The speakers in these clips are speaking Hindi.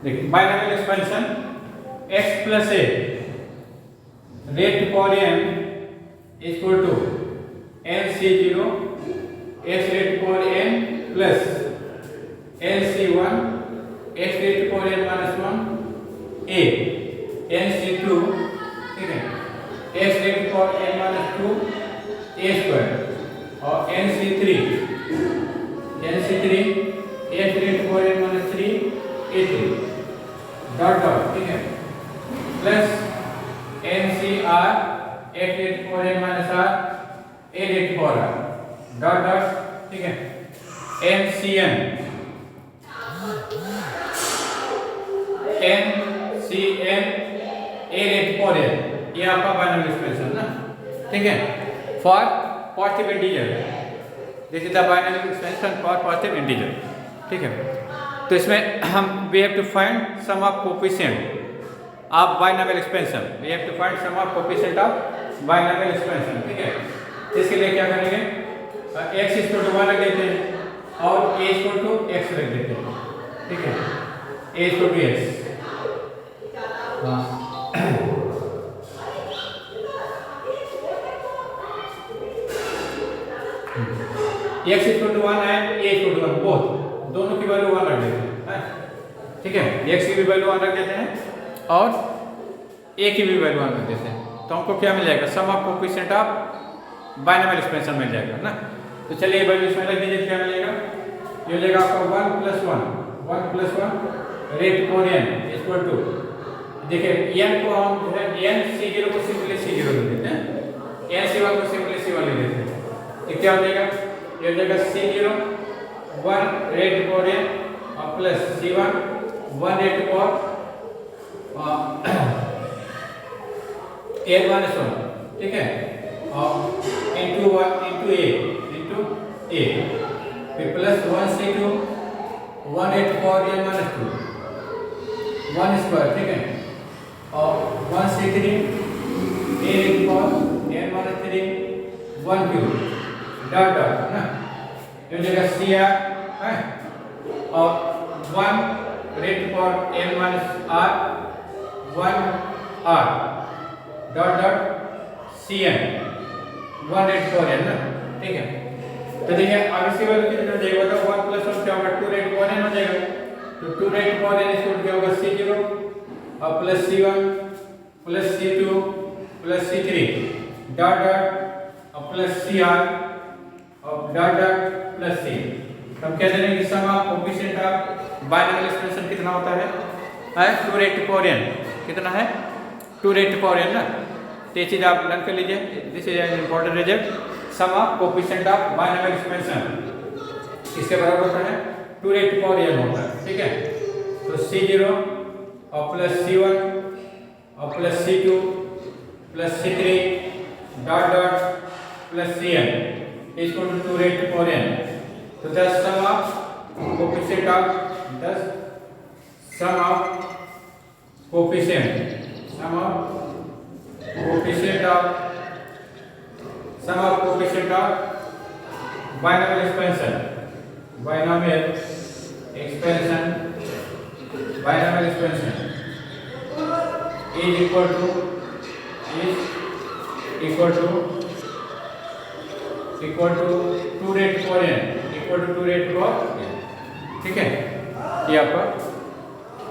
देखिए binomial expansion x plus a rate for n equal to nc0 x rate for n plus nc1 x rate for n minus 1 a nc2 ठीक है x rate for n minus 2 a square और nc3 x rate for n minus 3 a3 dot dot ठीक है plus NCR x rate for n minus r a rate for r dot dot ठीक है NCN a rate for n ये आपका बाइनोमियल एक्सप्रेशन ना ठीक है for positive integer this is the binomial expression for positive integer ठीक है। तो इसमें हम we have to find sum of coefficient of binomial expansion we have to find sum of coefficient of binomial expansion ठीक है। इसके लिए क्या करेंगे x इक्वल टू 1 रख देते हैं और a इक्वल टू x रख देते हैं ठीक है a equal to x x equal to 1 है a इक्वल टू 1 बोथ दोनों की वैल्यू 1 रख देते हैं ठीक है x की भी वैल्यू 1 रख देते हैं और a की भी वैल्यू 1 रख देते हैं तो हमको क्या मिल जाएगा sum of coefficient of binomial expansion मिल जाएगा ना। तो चलिए ये वैल्यू इसमें रख दीजिए क्या मिलेगा ये हो जाएगा आपका 1 plus 1 rate for n equal to देखिए n को हम जो है n c0 को सिंपली c0 ले लेते हैं n c1 को सिंपली c1 ले लेते हैं तो क्या हो जाएगा ये हो जाएगा c0 1 रेट फॉर n और plus c1 1 rate for n minus 1 ठीक है और इनटू a फिर plus 1 c2 1 rate for n minus 2 1 square ठीक है और 1 c3 a rate for n minus 3 1 cube dot dot है ना ये जगह cr है और 1 rate for n minus r 1 r dot dot cn 1 rate for n ना ठीक है। तो देखिए अब इसकी वैल्यू कितना हो जाएगा तो 1 प्लस 1 क्या होगा 2 रेट फॉर n हो जाएगा तो 2 रेट फॉर n इक्वल क्या होगा c0 और plus c1 plus c2 plus c3 dot dot और प्लस cr और डॉट डॉट प्लस c हम क्या जानेंगे कि sum of coefficient of binomial expansion कितना होता है 2 रेट फॉर n कितना है 2 रेट फॉर n ना तो ये चीज आप लर्न कर लीजिए this is an important result sum of coefficient of binomial expansion इसके बराबर होता है 2 रेट फॉर n होता है ठीक है। तो c0 और प्लस c1 और plus c2 plus c3 dot dot plus cn equal to 2 rate for n तो this sum of coefficient of sum of coefficient of binomial expansion is equal to 2 rate for n equal to 2 rate for n ठीक है ये आपका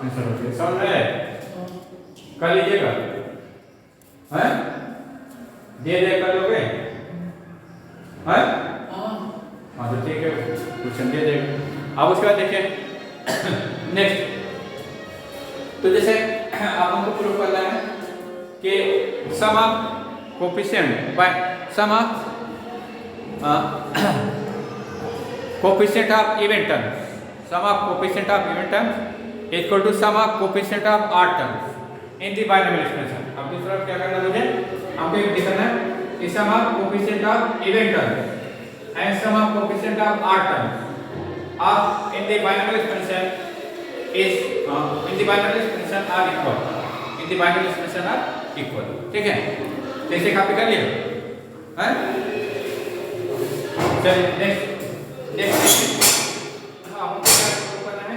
आंसर हो गया समझ में आया कर लीजिएगा हैं दे कर लोगे हैं हाँ तो ठीक है क्वेश्चन दे देगा। अब उसके बाद देखिए नेक्स्ट तो जैसे आप हमको प्रूव करना है कि sum of coefficient by sum of coefficient of even terms sum of coefficient of even terms equal to sum of coefficient of odd terms in the binomial expansion. अब दूसरा क्या करना मुझे हमको ये दिखाना है कि sum of coefficient of even terms and sum of coefficient of odd terms of in the binomial expansion is in the binomial expansion are equal in the binomial expansion are equal ठीक है। तो इसे कॉपी कर लिया हैं चलिए नेक्स्ट हमको क्या करना है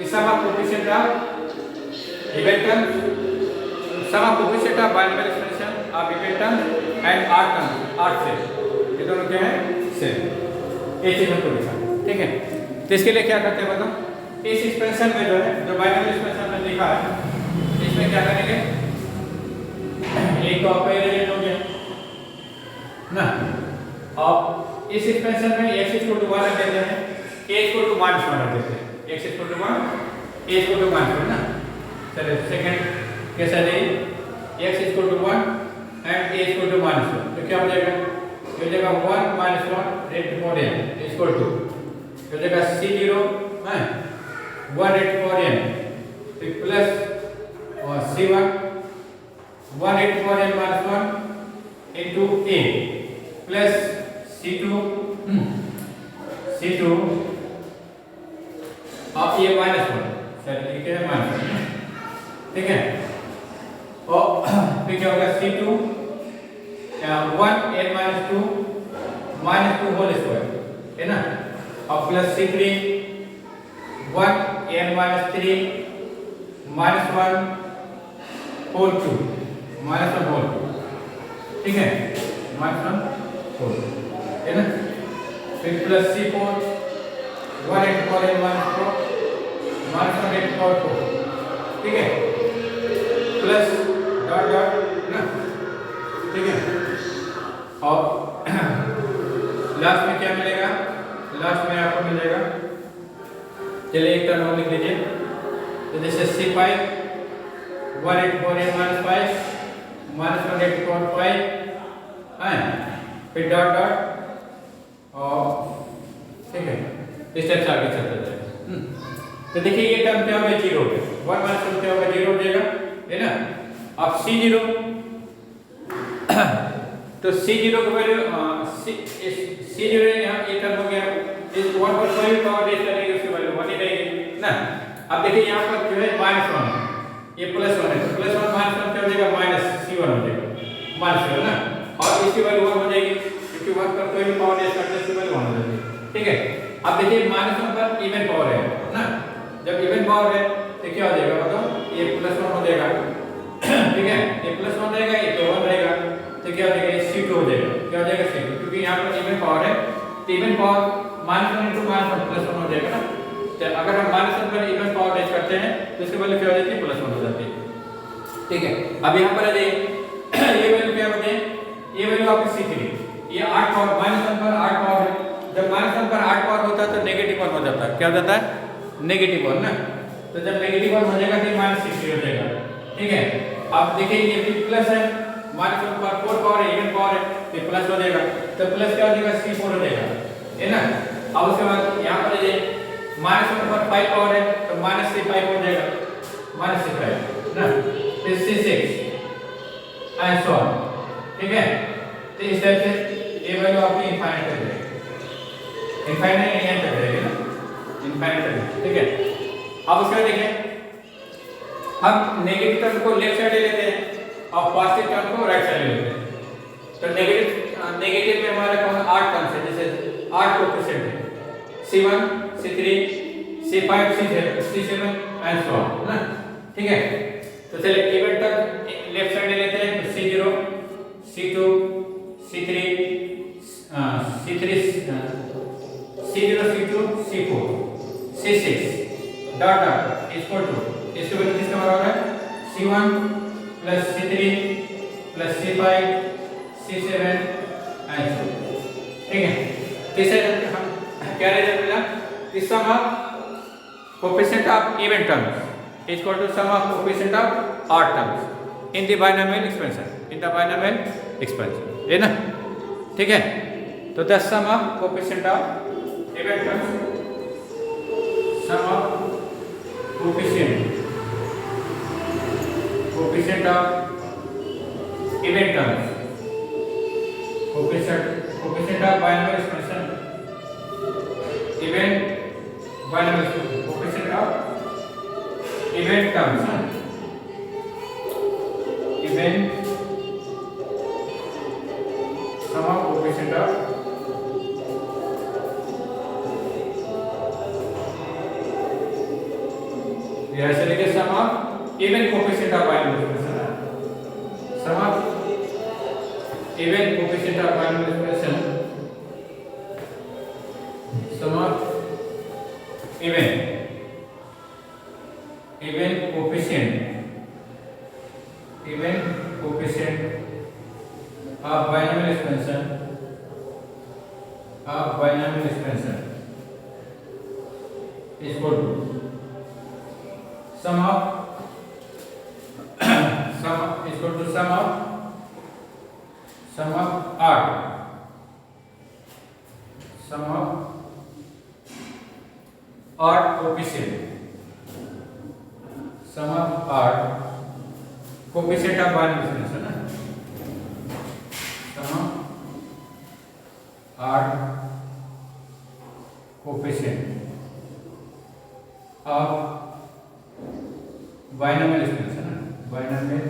the sum of coefficient of even terms, sum of coefficient of binomial expansion of even terms and odd terms, odd set, ये दोनों क्या है सेम। ये चीज हमको लिखा, ठीक है। तो इसके लिए क्या करते हैं बताओ, इस एक्सपेंशन में जो है, जो बाइनोमियल एक्सपेंशन में लिखा है, इसमें क्या करेंगे, एक तो आपका एलिमेंट हो गया ना, और इस एक्सपेंशन में x इक्वल टू 1 रख देते हैं, a इक्वल टू -1 रख देते हैं, x equal to 1, a equal to -1 ना। चलिए सेकंड कैसा है, x equal to 1 and a equal to -1, तो क्या हो जाएगा, ये हो जाएगा 1 - 1 rate for n equal to, ये हो जाएगा c0 है 1 रेट फॉर n प्लस और c1 1 rate for n -1 into a plus C2 अब ये -1 सर लिखे हैं -1, ठीक है। और फिर क्या होगा C2 1 n - 2 होल स्क्वायर है ना, और plus C3 1 n - 3 -1 whole 2 -1 whole, ठीक है, -1 होल है ना। फिर प्लस C4 1 8 4 n -4 -1 8 4 4, ठीक है, प्लस डॉट डॉट ना, ठीक है। और लास्ट में क्या मिलेगा, लास्ट में आपको मिलेगा, चलिए एक टर्म और लिख लीजिए, तो जैसे C5 1 8 4 n -5 -1 8 4 5 है, फिर डॉट डॉट, और ठीक है इस टाइप से आगे चलता जाएगा। तो देखिए ये टर्म क्या होगा, 0 है, 1 - 1 क्या होगा, 0 हो जाएगा है ना। अब C0 तो C0 की वैल्यू C0 यहाँ ये टर्म हो गया, इस 1 पर कोई भी पावर रेज करेंगे उसकी वैल्यू 1 ही रहेगी ना। अब देखिए यहाँ पर जो है -1 है, ये +1 है, तो +1 -1 क्या हो जाएगा, -C1 हो जाएगा, -1 ना, और इसकी वैल्यू 1 हो जाएगी क्योंकि 1 पर कोई भी पावर रेज करते हैं इसकी वैल्यू 1 हो जाएगी, ठीक है। अब देखिए -1 पर इवन पावर है ना, जब इवन पावर है तो क्या हो जाएगा बताओ, ये +1 हो जाएगा, ठीक है, ये +1 रहेगा, ये तो 1 रहेगा, तो क्या हो जाएगा, ये C2 हो जाएगा, क्या हो जाएगा C2, क्योंकि यहाँ पर इवन पावर है, तो इवन पावर -1 × -1 +1 हो जाएगा ना। तो अगर हम -1 पर इवन पावर रेज करते हैं तो इसकी वैल्यू क्या हो जाती है, +1 हो जाती है, ठीक है। अब यहाँ पर आ जाइए, ये वैल्यू क्या होती है, ये वैल्यू आपकी C3, ये 8 पावर -1 पर 8 पावर है, जब -1 पर 8 पावर होता है तो नेगेटिव 1 हो जाता है, क्या हो जाता है, नेगेटिव 1 ना। तो जब नेगेटिव 1 हो जाएगा तो -6 हो जाएगा, ठीक है। अब देखिए ये भी प्लस है, -1 पर 4 पावर है, इवन पावर है, तो प्लस हो जाएगा, तो प्लस क्या हो जाएगा, C4 हो जाएगा है ना। अब उसके बाद यहाँ पर ये -1 पर 5 पावर है तो -C5 हो जाएगा, -C5 ना, फिर C6 एंड सो ऑन, ठीक है। तो इस टाइप से ये वैल्यू आपकी इनफाइनाइट तक जाएगी, इनफाइनाइट एंड तक जाएगी ना, इनफाइनाइट तक, ठीक है। अब उसके बाद देखिए हम नेगेटिव टर्म को लेफ्ट साइड ले लेते हैं और पॉजिटिव टर्म को राइट साइड ले लेते हैं। तो नेगेटिव में हमारा कौन 8 टर्म्स है, जैसे 8 कोएफिशिएंट है, C1 C3 C5 C7 and so on ना, ठीक है। तो चलिए इवन टर्म लेफ्ट साइड ले लेते हैं, तो C0 C2 C3 C0 C2 C4 C6 dot dot equal to, इसके वैल्यू किसके बराबर है, C1 plus C3 plus C5 C7 and so, ठीक है। किसे हम क्या रिजल्ट मिला, इस sum of coefficient of even terms equal to sum of coefficient of odd terms in the binomial expansion, in the binomial expansion है ना, ठीक है। तो the sum of coefficient of even terms, sum of coefficient of even terms, coefficient of binomial expansion, even binomial coefficient of even terms, even sum of coefficient of ऐसे लिखे sum of even coefficient of binomial expression, sum of even coefficient of binomial expression, sum of even coefficient of binomial expansion is equal to sum of odd coefficient of binomial expansion ना, sum of odd coefficient of binomial expansion ना, binomial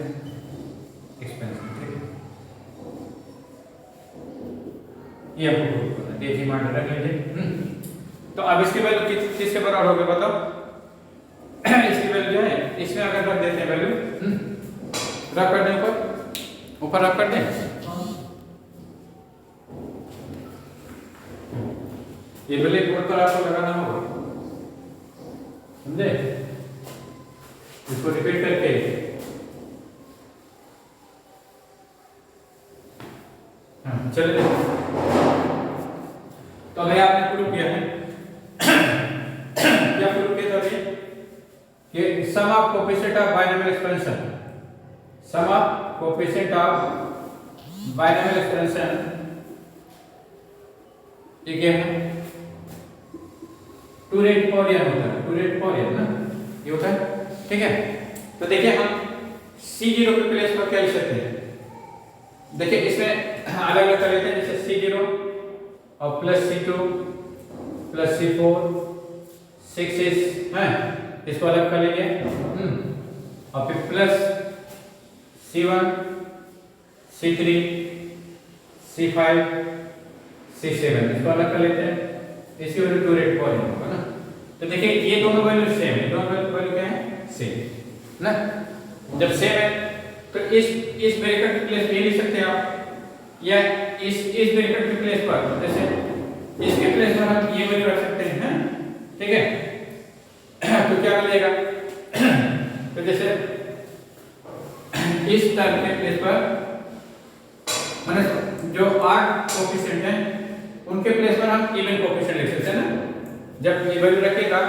expansion, ठीक है। ये आपको प्रूव करना है, देखिए मान रख लीजिए। तो अब इसकी वैल्यू किसके बराबर होगी बताओ? इसकी वैल्यू जो है इसमें अगर रख देते हैं वैल्यू, रख कर दें ऊपर रख कर दें, ये ब्लैक बोर्ड पर आपको लगाना होगा, समझे? इसको रिपीट करके चले जाओ। तो अभी आपने प्रूव किया है, क्या प्रूव किया था अभी? कि sum of coefficient of binomial expansion, sum of coefficient of binomial expansion ये क्या है? 2 रेट पर n होता है, 2 रेट पर n ना, ये होता है, ठीक है। तो देखिए हम C0 के प्लेस पर क्या लिख सकते हैं? देखिए इसमें अलग अलग कर लेते हैं, जैसे C0 और प्लस C2 प्लस C4 6 है, इसको अलग कर लेंगे, और फिर plus C1 C3 C5 C7 इसको अलग कर लेते हैं, इसकी वैल्यू 2 रेट पर n होगा ना। तो देखिए ये दोनों वैल्यू सेम है, दोनों वैल्यू क्या है? सेम ना। जब सेम है तो इस ब्रैकेट के प्लेस पे लिख सकते हैं आप, या इस ब्रैकेट के प्लेस पर, जैसे इसके प्लेस पर हम ये वैल्यू रख सकते हैं, ठीक है। तो क्या मिलेगा? तो जैसे इस टर्म के प्लेस पर माने जो odd कोएफिशिएंट है उनके प्लेस पर हम इवन कोएफिशिएंट लिख सकते हैं ना। जब ये वैल्यू रखेगा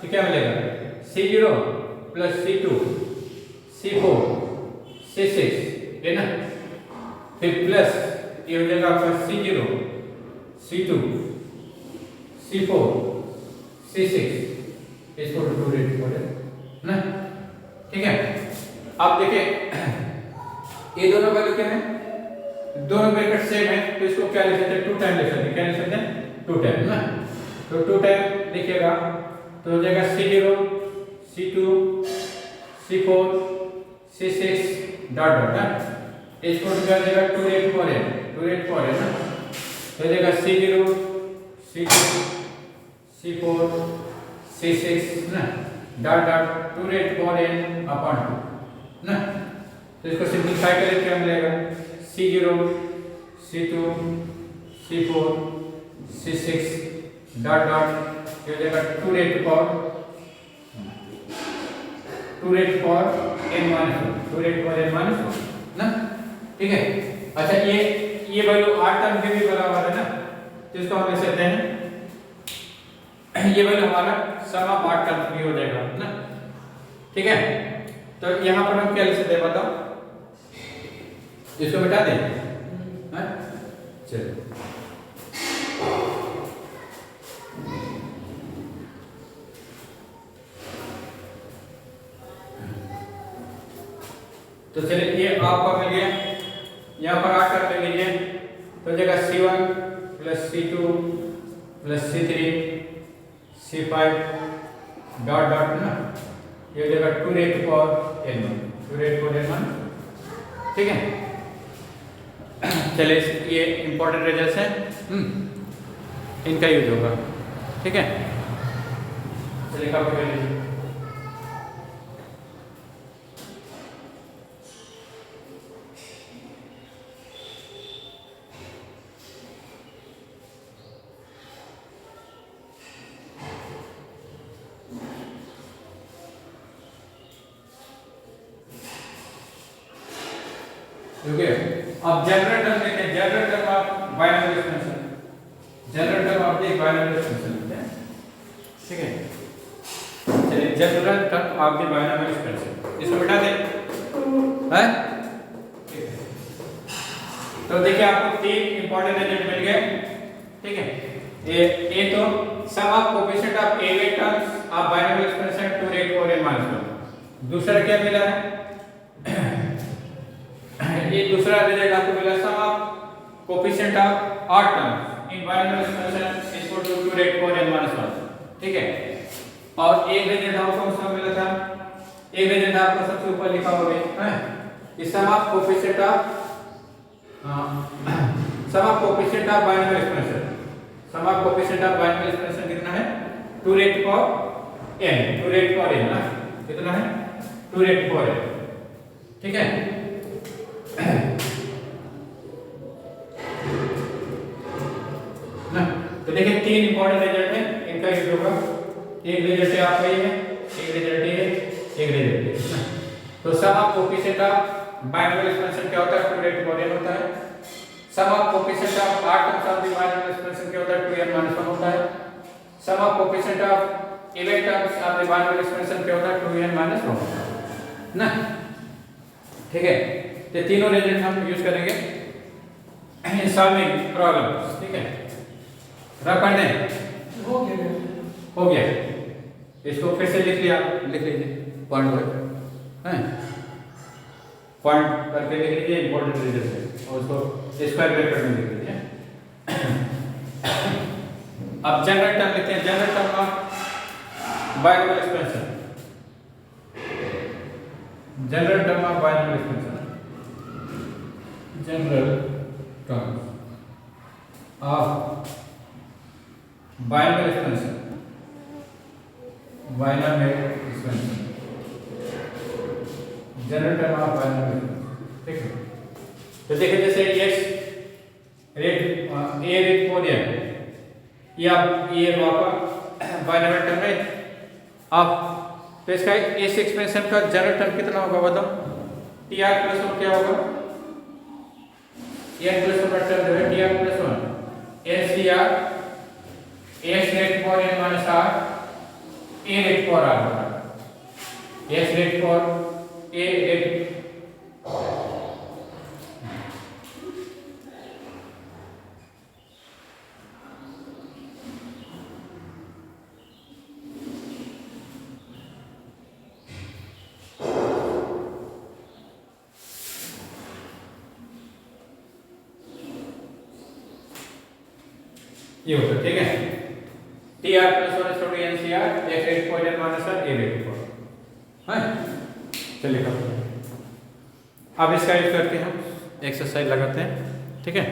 तो क्या मिलेगा? C0 plus C2 C4 C6 है ना, फिर प्लस ये हो जाएगा आपका C0 C2 C4 C6 इसको 2 रेट पर ना, ठीक है। अब देखिए ये दोनों वैल्यू क्या है? दोनों ब्रैकेट सेम है, तो इसको क्या लिख सकते हैं? 2 टाइम लिख सकते हैं, क्या लिख सकते हैं? 2 टाइम ना। तो 2 टाइम लिखिएगा तो हो जाएगा C0 C2 C4 C6 dot dot ना, इसको क्या जाएगा? 2 रेट पर n ना, तो हो जाएगा C0 C2 C4 C6 ना, डॉट डॉट 2 रेट पर n अपॉन 2 ना। तो इसको सिंपलीफाई करें क्या मिलेगा? C0 C2 C4 C6 dot dot ये हो जाएगा 2 रेट पर n माइनस 2 रेट पर n माइनस ना, ठीक है। अच्छा ये वैल्यू 8 टर्म के भी बराबर है ना, तो इसको हम लिख सकते हैं, ये वैल्यू हमारा सम ऑफ 8 टर्म भी हो जाएगा ना, ठीक है। तो यहाँ पर हम क्या लिख सकते हैं बताओ? इसको मिटा दें, चलिए। तो चलिए ये आपका मिल गया, यहाँ पर 8 कर लीजिए तो हो जाएगा C1 plus C2 plus C3 C5 dot dot ना, ये हो जाएगा 2 रेट पर n, 2 रेट पर n, ठीक है। चलिए ये इंपॉर्टेंट रिजल्ट्स हैं, इनका यूज होगा, ठीक है। चलिए कॉपी कर लीजिए। ओके। अब जनरल टर्म लेते हैं, general term of binomial expansion, general term of the binomial expansion लेते हैं, ठीक है। चलिए general term of the binomial expansion इसको बिठा दें, है। तो देखिए आपको तीन इंपॉर्टेंट रिजल्ट मिल गए, ठीक है। ए तो sum of coefficient of a terms of binomial expansion 2 rate 4 n -1। दूसरा क्या मिला है, ये दूसरा रिजल्ट आपको मिला sum of coefficient of odd terms in binomial expansion is equal to 2 rate 4 n -1, ठीक है। और एक रिजल्ट आपको उसमें मिला था, एक रिजल्ट आपको सबसे ऊपर लिखा होगा, है, कि sum of coefficient of sum of coefficient of binomial expansion, sum of coefficient of binomial expansion कितना है, 2 रेट 4 n, 2 रेट 4 n ना, कितना है 2 रेट 4 n, ठीक है। ना तो देखिए तीन इंपॉर्टेंट रिजल्ट है, इनका यूज होगा। एक रिजल्ट है आपका ये, एक रिजल्ट है, एक रिजल्ट है। तो sum of coefficient of binomial expansion क्या होता है, 2 रेट 4 n होता है। Sum of coefficient of odd terms of the binomial expansion क्या होता है, 2n - 1 होता है। Sum of coefficient of even terms of the binomial expansion क्या होता है, 2n - 1 होता है ना, ठीक है। ये तीनों रिजल्ट हम यूज करेंगे इन सॉल्विंग प्रॉब्लम्स, ठीक है। रख कर दें, हो गया, इसको फिर से लिख लिया, लिख लीजिए पॉइंट बाय, हैं, पॉइंट करके लिख लीजिए इंपॉर्टेंट रिजल्ट है, और उसको स्क्वायर ब्रैकेट में लिख लीजिए। अब जनरल टर्म लिखते हैं, general term of binomial expansion, general term of binomial expansion, general term of binomial expansion, binomial expansion, general term of binomial expansion, ठीक है। तो देखिए जैसे x rate a rate 4 n, ये आप ये आपका बायनोमियल टर्म है। अब तो इसका इस एक्सपेंशन का जनरल टर्म कितना होगा बताओ, tr + 1 क्या होगा, n + 1 का टर्म है tr + 1 ncr x rate 4 n - r a rate 4 r होगा, x रेट 4 a रेट ये होता है, ठीक है। tr + 1 = ncr x rate 4 n - r a rate 4, है। चलिए अब इसका यूज करके हम एक्सरसाइज लगाते हैं, ठीक है।